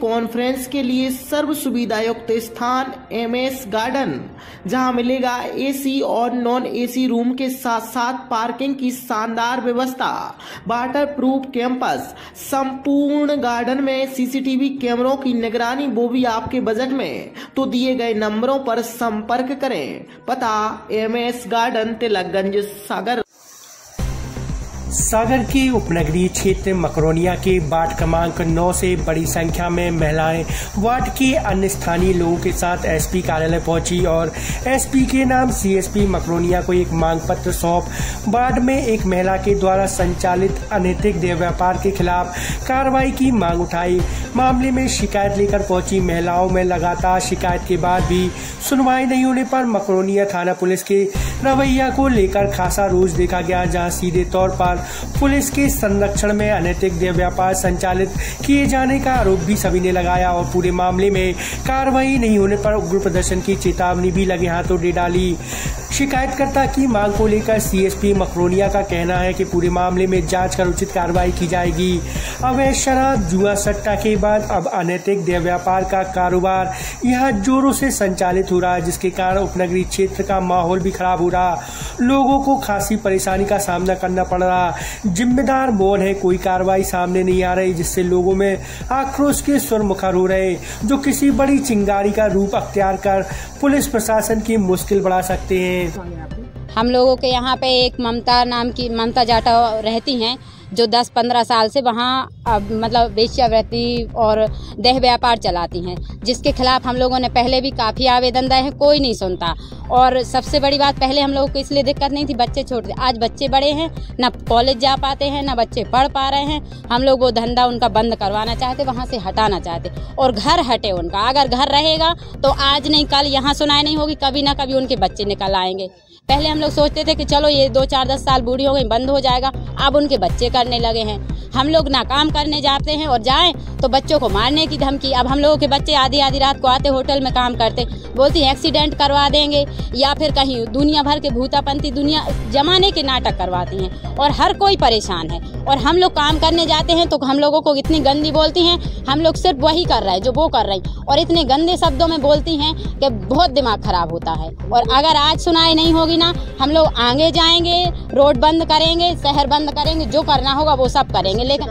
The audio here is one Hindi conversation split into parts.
कॉन्फ्रेंस के लिए सर्व सुविधा युक्त स्थान एमएस गार्डन, जहां मिलेगा एसी और नॉन एसी रूम के साथ साथ पार्किंग की शानदार व्यवस्था, वाटर प्रूफ कैंपस, संपूर्ण गार्डन में सीसीटीवी कैमरों की निगरानी, वो भी आपके बजट में। तो दिए गए नंबरों पर संपर्क करें। पता एमएस गार्डन, तिलकगंज, सागर के उपनगरीय क्षेत्र मकरोनिया के वार्ड क्रमांक 9 से बड़ी संख्या में महिलाएं वार्ड के अन्य स्थानीय लोगों के साथ एसपी कार्यालय पहुंची और एसपी के नाम सीएसपी मकरोनिया को एक मांग पत्र सौंप वार्ड में एक महिला के द्वारा संचालित अनैतिक देह व्यापार के खिलाफ कार्रवाई की मांग उठाई। मामले में शिकायत लेकर पहुंची महिलाओं में लगातार शिकायत के बाद भी सुनवाई नहीं होने पर मकरोनिया थाना पुलिस के रवैया को लेकर खासा रोष देखा गया, जहाँ सीधे तौर पर पुलिस के संरक्षण में अनैतिक देह व्यापार संचालित किए जाने का आरोप भी सभी ने लगाया और पूरे मामले में कार्रवाई नहीं होने पर उग्र प्रदर्शन की चेतावनी भी लगे हाथों दे डाली। शिकायतकर्ता की मांग को लेकर सीएसपी मकरोनिया का कहना है कि पूरे मामले में जांच कर उचित कार्रवाई की जाएगी। अवैध शराब जुआ सट्टा के बाद अब अनैतिक देह व्यापार का कारोबार यहाँ जोरों से संचालित हो रहा है, जिसके कारण उपनगरीय क्षेत्र का माहौल भी खराब हो रहा, लोगों को खासी परेशानी का सामना करना पड़ रहा। जिम्मेदार मौन है, कोई कार्रवाई सामने नहीं आ रही, जिससे लोगों में आक्रोश के सुर मुखर हो रहे, जो किसी बड़ी चिंगारी का रूप अख्तियार कर पुलिस प्रशासन की मुश्किल बढ़ा सकते हैं। हम लोगों के यहाँ पे एक ममता जाटा रहती हैं, जो 10-15 साल से वहाँ मतलब वेश्यावृत्ति और देह व्यापार चलाती हैं, जिसके खिलाफ हम लोगों ने पहले भी काफ़ी आवेदन दिए हैं, कोई नहीं सुनता। और सबसे बड़ी बात, पहले हम लोगों को इसलिए दिक्कत नहीं थी, बच्चे छोटे, आज बच्चे बड़े हैं, ना कॉलेज जा पाते हैं, ना बच्चे पढ़ पा रहे हैं। हम लोग वो धंधा उनका बंद करवाना चाहते, वहाँ से हटाना चाहते और घर हटे उनका। अगर घर रहेगा तो आज नहीं कल यहाँ सुनाई नहीं होगी, कभी ना कभी उनके बच्चे निकल आएंगे। पहले हम लोग सोचते थे कि चलो ये 2-4-10 साल बूढ़ी हो गई, बंद हो जाएगा, अब उनके बच्चे करने लगे हैं। हम लोग ना काम करने जाते हैं और जाएं तो बच्चों को मारने की धमकी। अब हम लोगों के बच्चे आधी रात को आते, होटल में काम करते, बोलती हैं एक्सीडेंट करवा देंगे या फिर कहीं दुनिया भर के भूतापंती दुनिया जमाने के नाटक करवाती हैं और हर कोई परेशान है। और हम लोग काम करने जाते हैं तो हम लोगों को इतनी गंदी बोलती हैं, हम लोग सिर्फ वही कर रहे हैं जो वो कर रही, और इतने गंदे शब्दों में बोलती हैं कि बहुत दिमाग खराब होता है। और अगर आज सुनाई नहीं होगी ना, हम लोग आगे जाएंगे, रोड बंद करेंगे, शहर बंद करेंगे, जो करना होगा वो सब करेंगे। लेकिन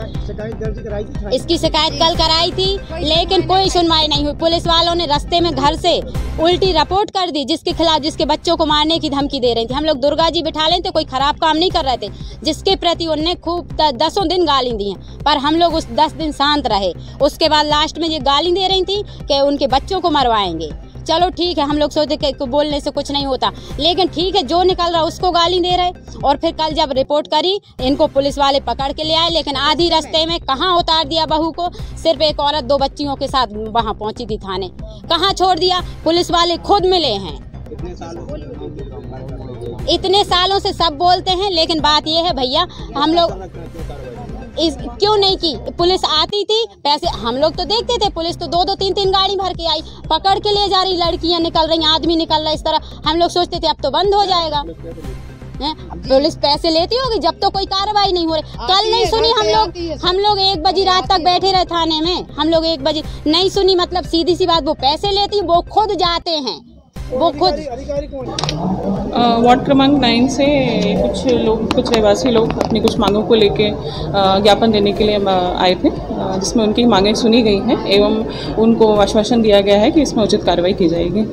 इसकी शिकायत कल कराई थी, लेकिन कोई सुनवाई नहीं हुई। पुलिस वालों ने रास्ते में घर से उल्टी रिपोर्ट कर दी, जिसके खिलाफ जिसके बच्चों को मारने की धमकी दे रही थी। हम लोग दुर्गा जी बिठा लेते, कोई खराब काम नहीं कर रहे थे, जिसके प्रति उन्होंने खूब 10 दिन गाली दी हैं, पर हम लोग उस 10 दिन शांत रहे। उसके बाद लास्ट में ये गाली दे रही थी कि उनके बच्चों को मरवाएंगे। चलो ठीक है, हम लोग सोचते कि बोलने से कुछ नहीं होता, लेकिन ठीक है, जो निकल रहा उसको गाली दे रहे। और फिर कल जब रिपोर्ट करी, इनको पुलिस वाले पकड़ के ले आए, लेकिन आधी रास्ते में कहाँ उतार दिया बहू को, सिर्फ एक औरत 2 बच्चियों के साथ वहाँ पहुँची थी थाने, कहाँ छोड़ दिया। पुलिस वाले खुद मिले हैं, इतने सालों से सब बोलते हैं, लेकिन बात ये है भैया, हम लोग क्यों नहीं की? पुलिस आती थी, पैसे हम लोग तो देखते थे, पुलिस तो 2-2, 3-3 गाड़ी भर के आई, पकड़ के ले जा रही, लड़कियां निकल रही, आदमी निकल रहा, इस तरह हम लोग सोचते थे अब तो बंद हो जाएगा। पुलिस पैसे लेती होगी जब तो कोई कार्रवाई नहीं हो रही। कल नहीं सुनी हम लोग 1 बजे रात तक बैठे रहे थाने में, हम लोग 1 बजे नहीं सुनी। मतलब सीधी सी बात, वो पैसे लेती, वो खुद जाते हैं, वो खुद। वार्ड क्रमांक 9 से कुछ रहवासी लोग अपनी कुछ मांगों को लेके ज्ञापन देने के लिए आए थे, जिसमें उनकी मांगें सुनी गई हैं एवं उनको आश्वासन दिया गया है कि इसमें उचित कार्रवाई की जाएगी।